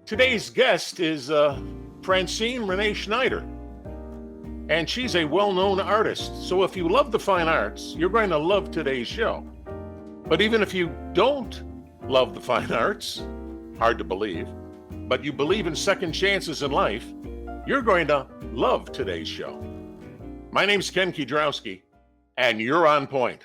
Today's guest is Francine Renée Schneider, and she's a well-known artist. So if you love the fine arts, you're going to love today's show. But even if you don't love the fine arts, hard to believe, but you believe in second chances in life, you're going to love today's show. My name's Ken Kiedrowski, and you're on point.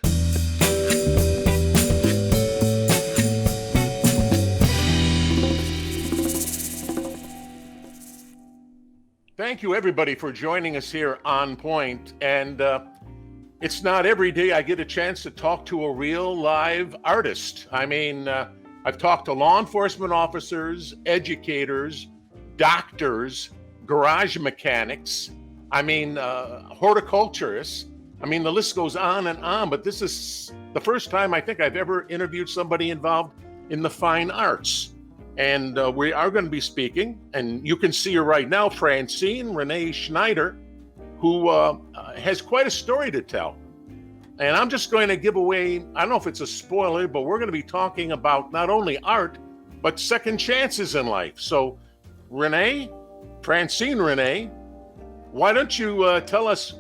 Thank you, everybody, for joining us here on Point. And it's not every day I get a chance to talk to a real live artist. I've talked to law enforcement officers, educators, doctors, garage mechanics, horticulturists. The list goes on and on, but this is the first time I think I've ever interviewed somebody involved in the fine arts. And we are going to be speaking, and you can see her right now, Francine Renée Schneider, who has quite a story to tell. And I'm just going to give away, I don't know if it's a spoiler, but we're going to be talking about not only art, but second chances in life. So Francine Renée, why don't you tell us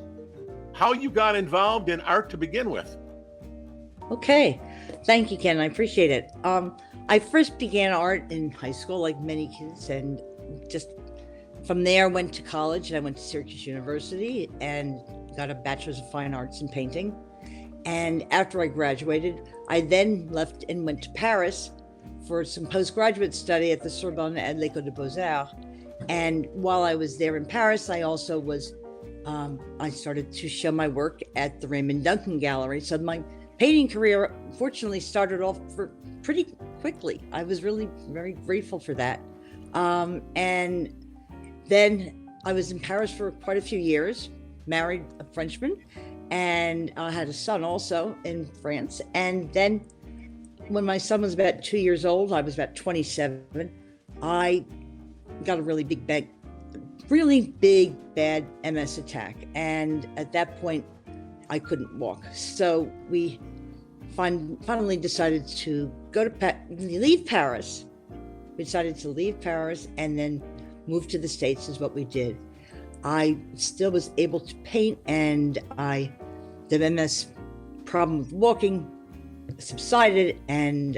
how you got involved in art to begin with? Okay. Thank you, Ken. I appreciate it. I first began art in high school, like many kids, and just from there went to college, and I went to Syracuse University and got a Bachelor's of Fine Arts in painting. And after I graduated, I then left and went to Paris for some postgraduate study at the Sorbonne at l'École des Beaux-Arts. And while I was there in Paris, I also I started to show my work at the Raymond Duncan Gallery. So my painting career, fortunately, started off pretty quickly. I was really very grateful for that. And then I was in Paris for quite a few years, married a Frenchman, and I had a son also in France. And then when my son was about 2 years old, I was about 27, I got a really big, bad MS attack. And at that point, I couldn't walk. So we finally decided to leave Paris. We decided to leave Paris and then move to the States is what we did. I still was able to paint, and the MS problem with walking subsided, and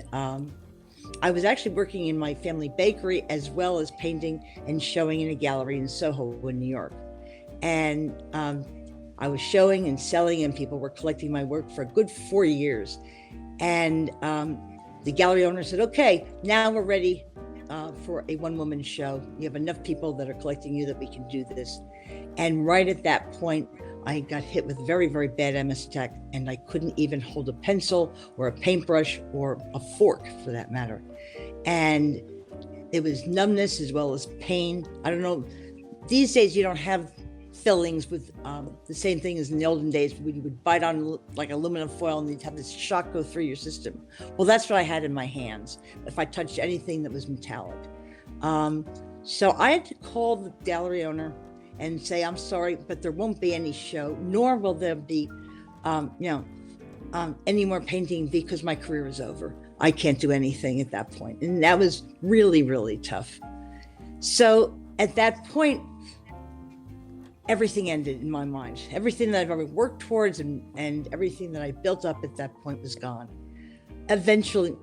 I was actually working in my family bakery as well as painting and showing in a gallery in Soho in New York. And I was showing and selling, and people were collecting my work for a good 4 years. And the gallery owner said, okay, now we're ready for a one-woman show. You have enough people that are collecting you that we can do this. And right at that point, I got hit with very, very bad MS attack, and I couldn't even hold a pencil or a paintbrush or a fork for that matter. And it was numbness as well as pain. I don't know, these days you don't have fillings with the same thing as in the olden days when you would bite on like aluminum foil and you'd have this shock go through your system. Well, that's what I had in my hands if I touched anything that was metallic. So I had to call the gallery owner and say, I'm sorry, but there won't be any show, nor will there be any more painting because my career is over. I can't do anything at that point. And that was really, really tough. So at that point, everything ended in my mind. Everything that I've ever worked towards and everything that I built up at that point was gone. Eventually,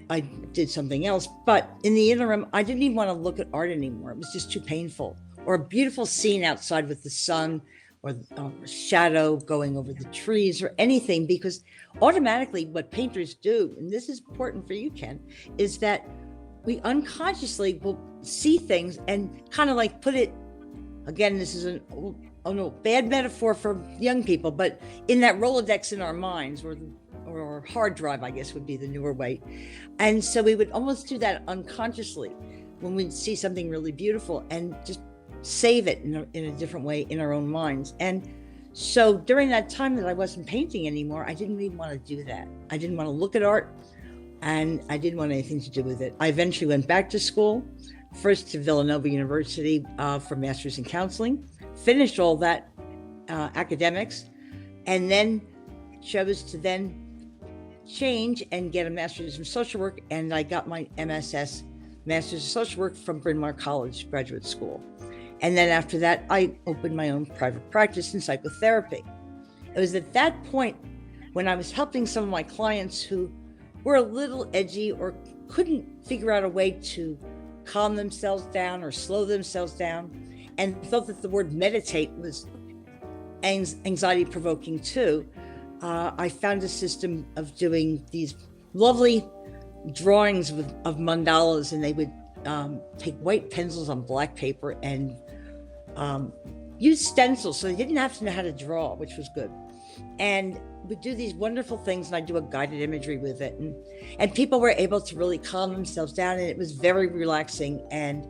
I did something else, but in the interim, I didn't even want to look at art anymore. It was just too painful. Or a beautiful scene outside with the sun or a shadow going over the trees or anything, because automatically what painters do, and this is important for you, Ken, is that we unconsciously will see things and kind of like put it, again, this is a bad metaphor for young people, but in that Rolodex in our minds, or hard drive, I guess would be the newer way. And so we would almost do that unconsciously when we'd see something really beautiful and just save it in a different way in our own minds. And so during that time that I wasn't painting anymore, I didn't even want to do that. I didn't want to look at art, and I didn't want anything to do with it. I eventually went back to school, first to Villanova University for Master's in Counseling, finished all that academics, and then chose to then change and get a Master's in Social Work, and I got my MSS Master's of Social Work from Bryn Mawr College Graduate School. And then after that, I opened my own private practice in psychotherapy. It was at that point when I was helping some of my clients who were a little edgy or couldn't figure out a way to calm themselves down or slow themselves down, and felt that the word meditate was anxiety provoking too. I found a system of doing these lovely drawings of mandalas, and they would take white pencils on black paper and use stencils, so they didn't have to know how to draw, which was good. And would do these wonderful things, and I do a guided imagery with it, and people were able to really calm themselves down, and it was very relaxing. And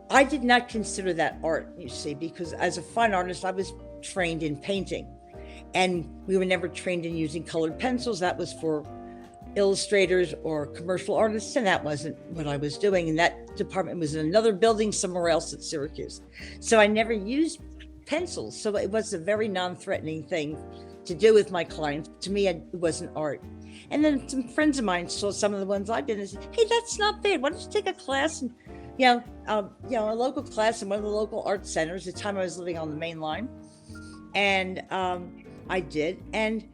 I did not consider that art, you see, because as a fine artist, I was trained in painting, and we were never trained in using colored pencils. That was for illustrators or commercial artists, and that wasn't what I was doing. And that department was in another building somewhere else at Syracuse. So I never used pencils. So it was a very non-threatening thing to do with my clients. To me, it wasn't art. And then some friends of mine saw some of the ones I did and said, "Hey, that's not bad. Why don't you take a class?" And a local class in one of the local art centers. At the time I was living on the main line. And I did. And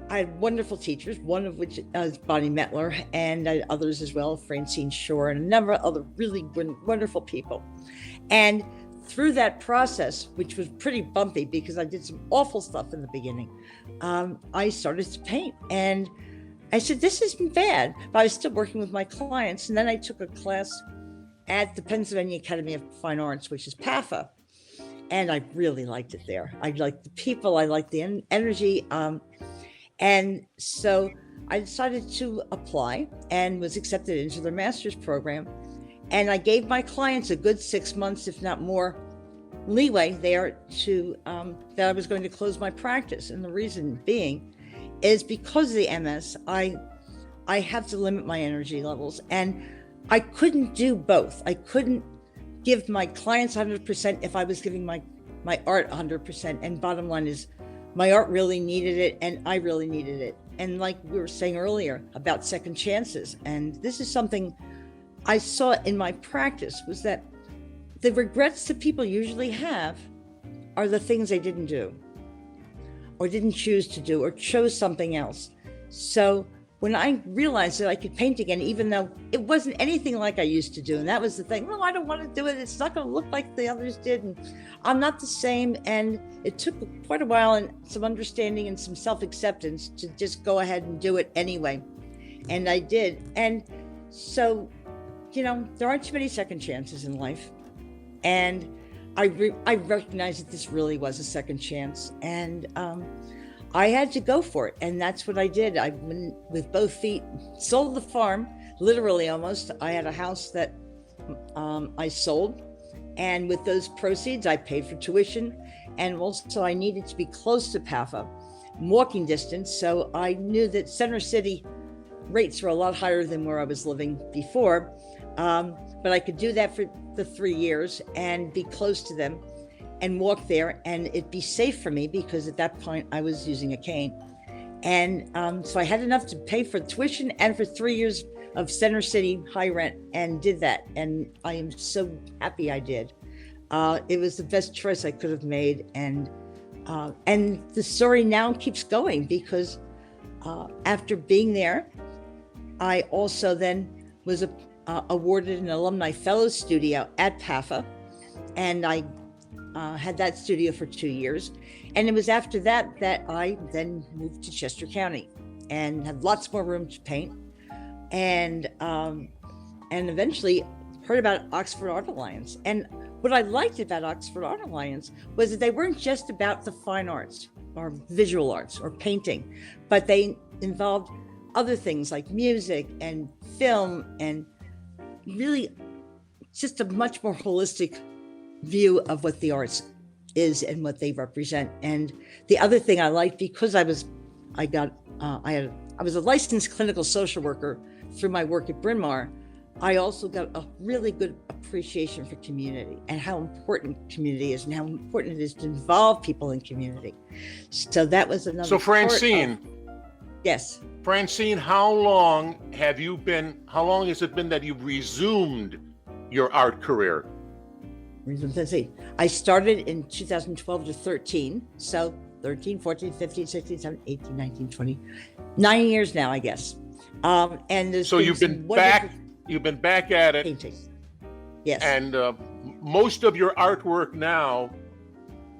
I had wonderful teachers, one of which is Bonnie Metler, and I had others as well, Francine Shore, and a number of other really wonderful people. And through that process, which was pretty bumpy because I did some awful stuff in the beginning, I started to paint. And I said, this isn't bad, but I was still working with my clients. And then I took a class at the Pennsylvania Academy of Fine Arts, which is PAFA. And I really liked it there. I liked the people, I liked the energy. And so I decided to apply and was accepted into their master's program. And I gave my clients a good 6 months, if not more, leeway there to that I was going to close my practice. And the reason being is because of the MS, I have to limit my energy levels. And I couldn't do both. I couldn't give my clients 100% if I was giving my art 100%. And bottom line is, my art really needed it, and I really needed it. And like we were saying earlier about second chances, and this is something I saw in my practice, was that the regrets that people usually have are the things they didn't do, or didn't choose to do, or chose something else. So when I realized that I could paint again, even though it wasn't anything like I used to do, and that was the thing, well, I don't want to do it. It's not going to look like the others did, and I'm not the same. And it took quite a while and some understanding and some self-acceptance to just go ahead and do it anyway. And I did. And so, there aren't too many second chances in life. And I recognized that this really was a second chance. And I had to go for it. And that's what I did. I went with both feet, sold the farm, literally almost. I had a house that I sold. And with those proceeds, I paid for tuition. And also I needed to be close to PAFA, walking distance. So I knew that Center City rates were a lot higher than where I was living before. But I could do that for the 3 years and be close to them and walk there, and it'd be safe for me because at that point I was using a cane. And so I had enough to pay for tuition and for 3 years of Center City high rent, and did that. And I am so happy I did. It was the best choice I could have made. And the story now keeps going because after being there, I also then was awarded an alumni fellow studio at PAFA. And I had that studio for 2 years. And it was after that that I then moved to Chester County and had lots more room to paint. And eventually heard about Oxford Art Alliance. And what I liked about Oxford Art Alliance was that they weren't just about the fine arts or visual arts or painting, but they involved other things like music and film, and really just a much more holistic view of what the arts is and what they represent. And the other thing I liked, because I was a licensed clinical social worker through my work at Bryn Mawr, I also got a really good appreciation for community and how important community is and how important it is to involve people in community. So that was another. So Francine, yes. Francine, how long has it been that you've resumed your art career? Let's see. I started in 2012 to 13. So 13, 14, 15, 16, 17, 18, 19, 20. 9 years now, I guess. And there's So you've been back at it. Painting. Yes. And most of your artwork now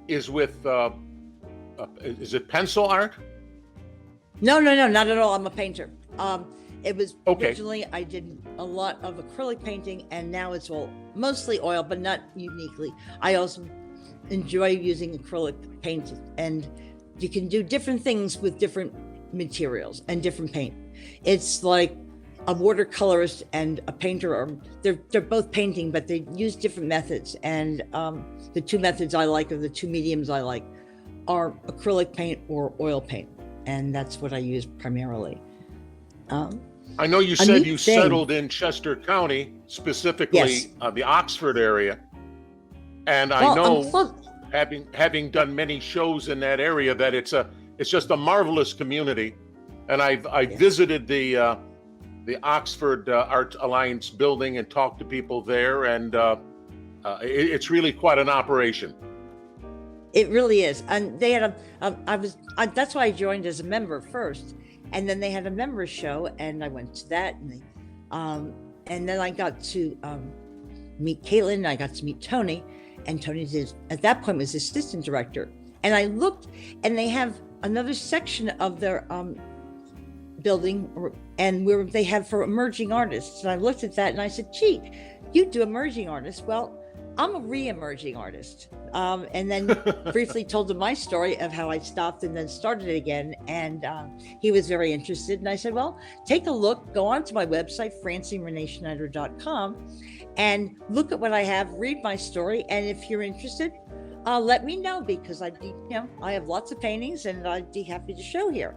is with, is it pencil art? No, not at all. I'm a painter. It was Okay. originally I did a lot of acrylic painting, and now it's all mostly oil, but not uniquely. I also enjoy using acrylic paint, and you can do different things with different materials and different paint. It's like a watercolorist and a painter are they're both painting, but they use different methods. And the two methods I like, or the two mediums I like, are acrylic paint or oil paint, and that's what I use primarily. I know you said you settled in Chester County, specifically Yes. The Oxford area, and I Well, know, having done many shows in that area, that it's just a marvelous community. And I visited the Oxford Art Alliance building and talked to people there, and it's really quite an operation. It really is. And they had that's why I joined as a member first. And then they had a members show, and I went to that. And then I got to meet Caitlin, and I got to meet Tony. And Tony at that point was assistant director. And I looked, and they have another section of their building, and where they have for emerging artists. And I looked at that, and I said, gee, you do emerging artists. Well, I'm a re-emerging artist. And then briefly told him my story of how I stopped and then started again. And he was very interested. And I said, well, take a look, go onto my website, francinereneeschneider.com, and look at what I have, read my story. And if you're interested, let me know, because I have lots of paintings, and I'd be happy to show here.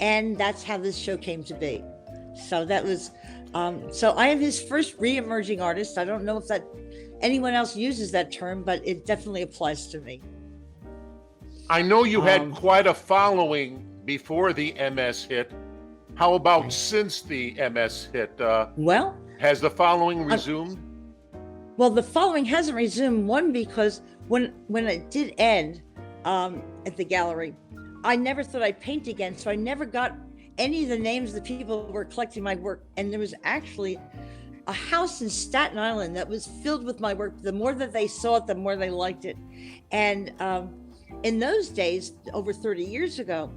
And that's how this show came to be. So that was, so I am his first re-emerging artist. I don't know if anyone else uses that term, but it definitely applies to me. I know you had quite a following before the MS hit. How about since the MS hit? Well, has the following resumed? Well, the following hasn't resumed. One, because when it did end at the gallery, I never thought I'd paint again, so I never got any of the names of the people who were collecting my work. And there was actually a house in Staten Island that was filled with my work. The more that they saw it, the more they liked it. And in those days, over 30 years ago,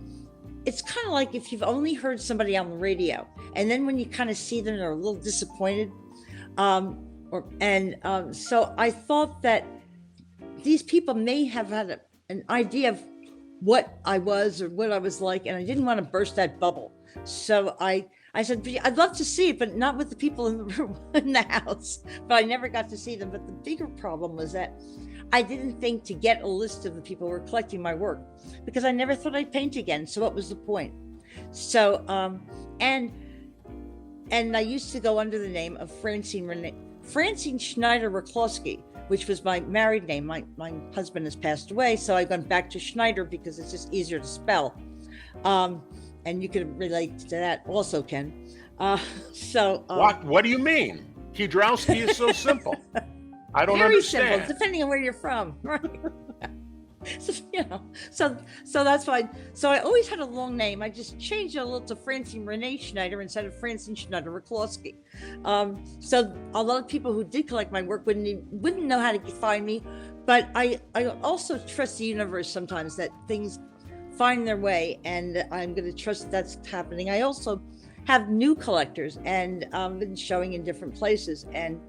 it's kind of like if you've only heard somebody on the radio, and then when you kind of see them, they're a little disappointed. So I thought that these people may have had an idea of what I was or what I was like, and I didn't want to burst that bubble. So I said, I'd love to see it, but not with the people in the room, in the house. But I never got to see them. But the bigger problem was that I didn't think to get a list of the people who were collecting my work, because I never thought I'd paint again. So what was the point? So, and I used to go under the name of Francine Schneider Reclosky, which was my married name. My husband has passed away, so I went back to Schneider because it's just easier to spell. And you can relate to that also, Ken. What do you mean? Kidrowski is so simple. I don't very understand. Simple, depending on where you're from, right? So that's why. So I always had a long name. I just changed it a little to Francine Renée Schneider instead of Francine Schneider Reclosky. So a lot of people who did collect my work wouldn't know how to find me. But I also trust the universe sometimes, that things find their way, and I'm going to trust that's happening. I also have new collectors, and been showing in different places, and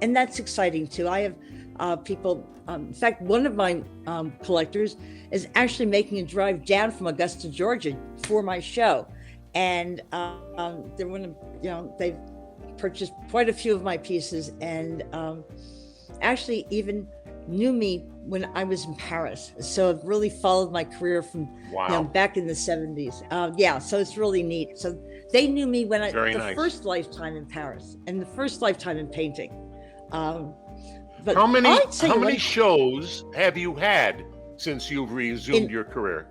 that's exciting too. I have people. In fact, one of my collectors is actually making a drive down from Augusta, Georgia, for my show, and they've purchased quite a few of my pieces, and actually even knew me when I was in Paris. So I've really followed my career from back in the 70s. So it's really neat. So they knew me when first lifetime in Paris and the first lifetime in painting. But how many shows have you had since you've resumed your career?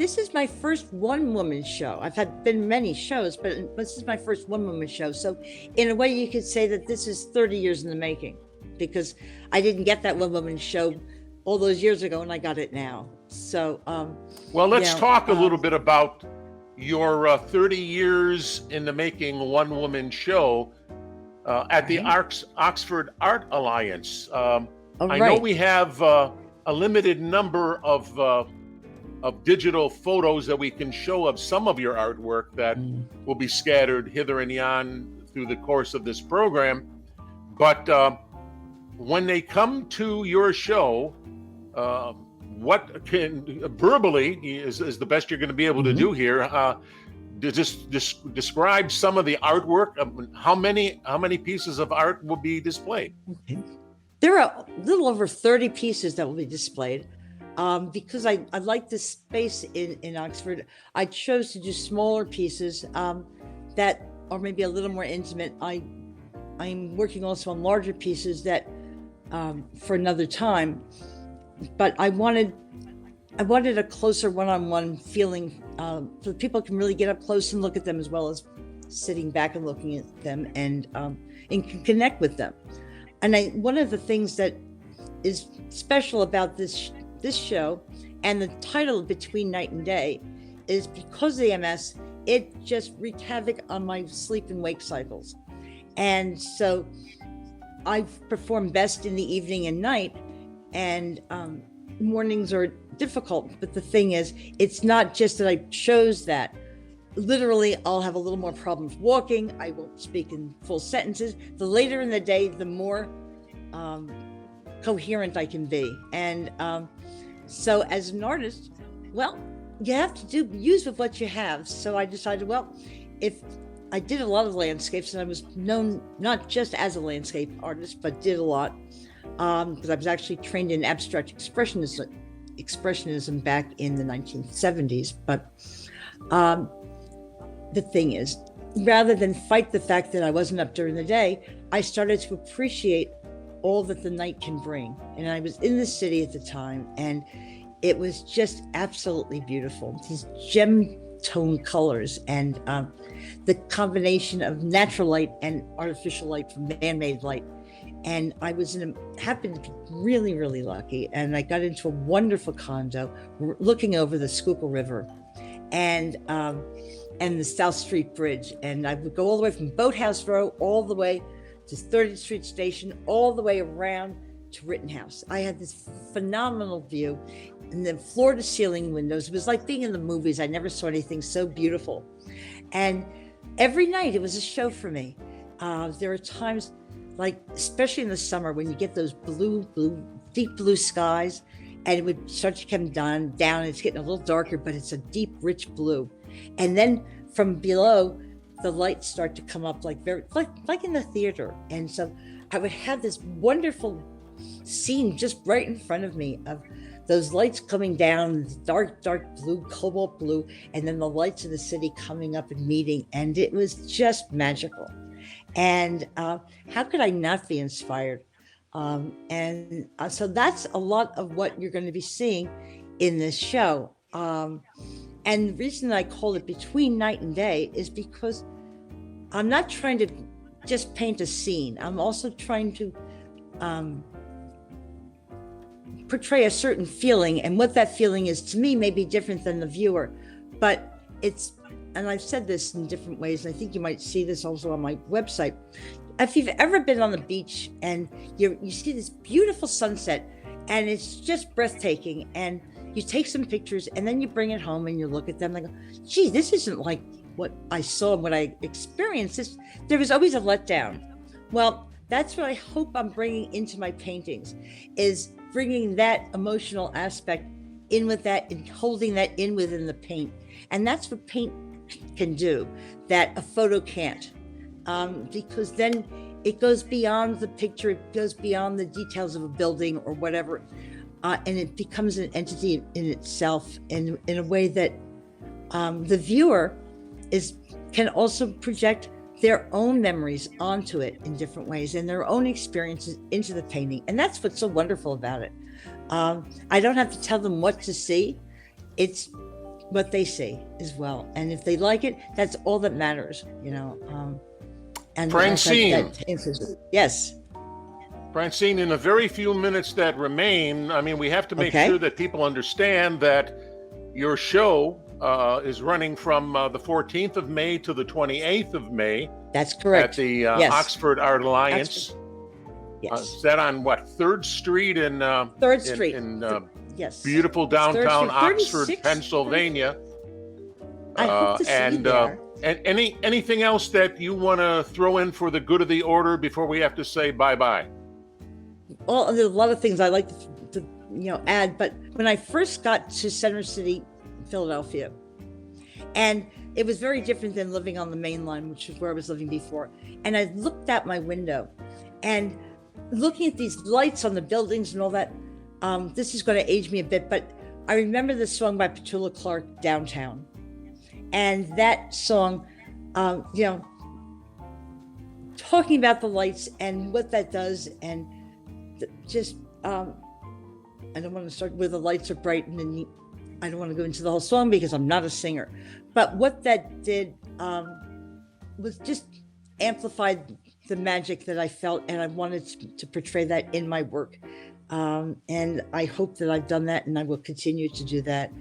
This is my first one-woman show. I've been many shows, but this is my first one-woman show. So in a way, you could say that this is 30 years in the making, because I didn't get that one-woman show all those years ago, and I got it now. So, well, let's talk a little bit about your 30 years in the making one-woman show at the Oxford Art Alliance. I know we have a limited number of digital photos that we can show of some of your artwork that will be scattered hither and yon through the course of this program. But when they come to your show, what can verbally is the best you're going to be able to do here? Just describe some of the artwork. How many pieces of art will be displayed? Okay. There are a little over 30 pieces that will be displayed. Because I like this space in Oxford, I chose to do smaller pieces that are maybe a little more intimate. I'm working also on larger pieces that for another time, but I wanted a closer one-on-one feeling, so people can really get up close and look at them, as well as sitting back and looking at them and can connect with them. And one of the things that is special about this show and the title Between Night and Day is because of the MS, it just wreaked havoc on my sleep and wake cycles. And so I perform best in the evening and night, and mornings are difficult. But the thing is, it's not just that I chose that. Literally, I'll have a little more problems walking. I won't speak in full sentences. The later in the day, the more coherent I can be. And so as an artist, well, you have to use with what you have. So I decided, well, if I did a lot of landscapes, and I was known not just as a landscape artist, but did a lot, because I was actually trained in abstract expressionism back in the 1970s. But the thing is, rather than fight the fact that I wasn't up during the day, I started to appreciate all that the night can bring. And I was in the city at the time, and it was just absolutely beautiful. These gem tone colors and the combination of natural light and artificial light from man-made light. And I happened to be really, really lucky. And I got into a wonderful condo looking over the Schuylkill River and the South Street Bridge. And I would go all the way from Boathouse Row all the way to 30th Street Station, all the way around to Rittenhouse. I had this phenomenal view, and the floor to ceiling windows. It was like being in the movies. I never saw anything so beautiful. And every night it was a show for me. There are times, like especially in the summer, when you get those deep blue skies, and it would start to come down. It's getting a little darker, but it's a deep, rich blue. And then from below, the lights start to come up like in the theater. And so I would have this wonderful scene just right in front of me of those lights coming down, dark blue, cobalt blue, and then the lights of the city coming up and meeting. And it was just magical. And how could I not be inspired? So that's a lot of what you're going to be seeing in this show. And the reason I call it Between Night and Day is because I'm not trying to just paint a scene. I'm also trying to portray a certain feeling, and what that feeling is to me may be different than the viewer, but and I've said this in different ways, and I think you might see this also on my website. If you've ever been on the beach and you see this beautiful sunset and it's just breathtaking, and you take some pictures and then you bring it home and you look at them and go, gee, this isn't like what I saw and what I experienced. There was always a letdown. Well, that's what I hope I'm bringing into my paintings, is bringing that emotional aspect in with that and holding that in within the paint. And that's what paint can do that a photo can't, because then it goes beyond the picture, it goes beyond the details of a building or whatever, and it becomes an entity in itself in a way that the viewer can also project their own memories onto it in different ways and their own experiences into the painting. And that's what's so wonderful about it. I don't have to tell them what to see. It's what they see as well. And if they like it, that's all that matters, And Francine. Yes. Francine, in the very few minutes that remain, I mean, we have to make sure that people understand that your show is running from the 14th of May to the 28th of May. That's correct. At the Oxford Art Alliance. Yes. Is that on what, 3rd Street in 3rd Street in yes, beautiful downtown Oxford, 36, Pennsylvania? I hope to see you there. And anything else that you want to throw in for the good of the order before we have to say bye-bye? Well, there's a lot of things I like to add, but when I first got to Center City, Philadelphia, and it was very different than living on the main line, which is where I was living before. And I looked out my window and looking at these lights on the buildings and all that. This is going to age me a bit, but I remember the song by Petula Clark, Downtown. And that song, talking about the lights and what that does, and just, I don't want to start where the lights are bright, and then I don't want to go into the whole song because I'm not a singer. But what that did was just amplified the magic that I felt, and I wanted to portray that in my work. And I hope that I've done that, and I will continue to do that.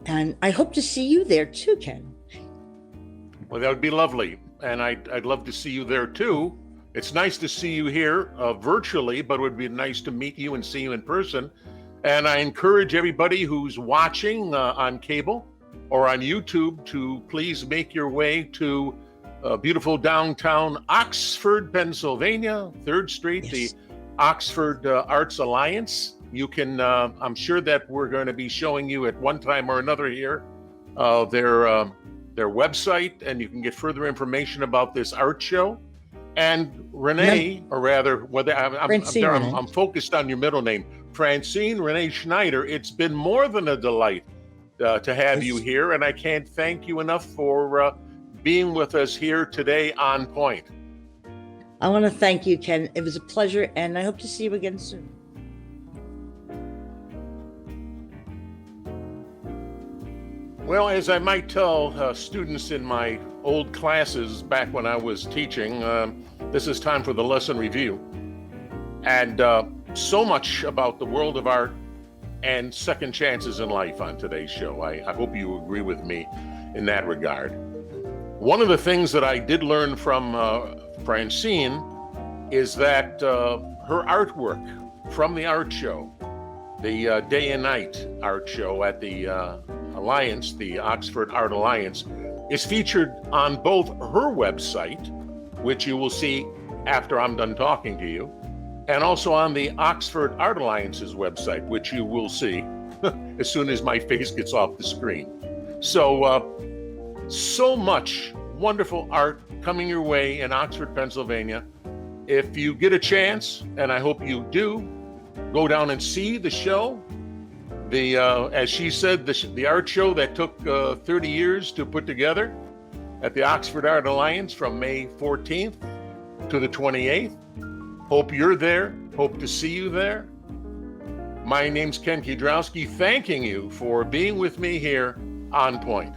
And I hope to see you there too, Ken. Well, that would be lovely. And I'd love to see you there too. It's nice to see you here virtually, but it would be nice to meet you and see you in person. And I encourage everybody who's watching on cable or on YouTube to please make your way to beautiful downtown Oxford, Pennsylvania, 3rd Street, the Oxford Arts Alliance. You can, I'm sure that we're going to be showing you at one time or another here their website, and you can get further information about this art show. And Renee, or rather, whether I'm focused on your middle name, Francine Renée Schneider, it's been more than a delight to have you here, and I can't thank you enough for being with us here today on Point. I want to thank you, Ken. It was a pleasure, and I hope to see you again soon. Well, as I might tell students in my old classes back when I was teaching, this is time for the lesson review. And so much about the world of art and second chances in life on today's show. I hope you agree with me in that regard. One of the things that I did learn from Francine is that her artwork from the art show, the day and night art show at the Alliance, the Oxford Art Alliance, is featured on both her website, which you will see after I'm done talking to you, and also on the Oxford Art Alliance's website, which you will see as soon as my face gets off the screen. So much wonderful art coming your way in Oxford, Pennsylvania. If you get a chance, and I hope you do, go down and see the show. As she said, the art show that took 30 years to put together at the Oxford Art Alliance from May 14th to the 28th. Hope you're there. Hope to see you there. My name's Ken Kiedrowski, thanking you for being with me here on Point.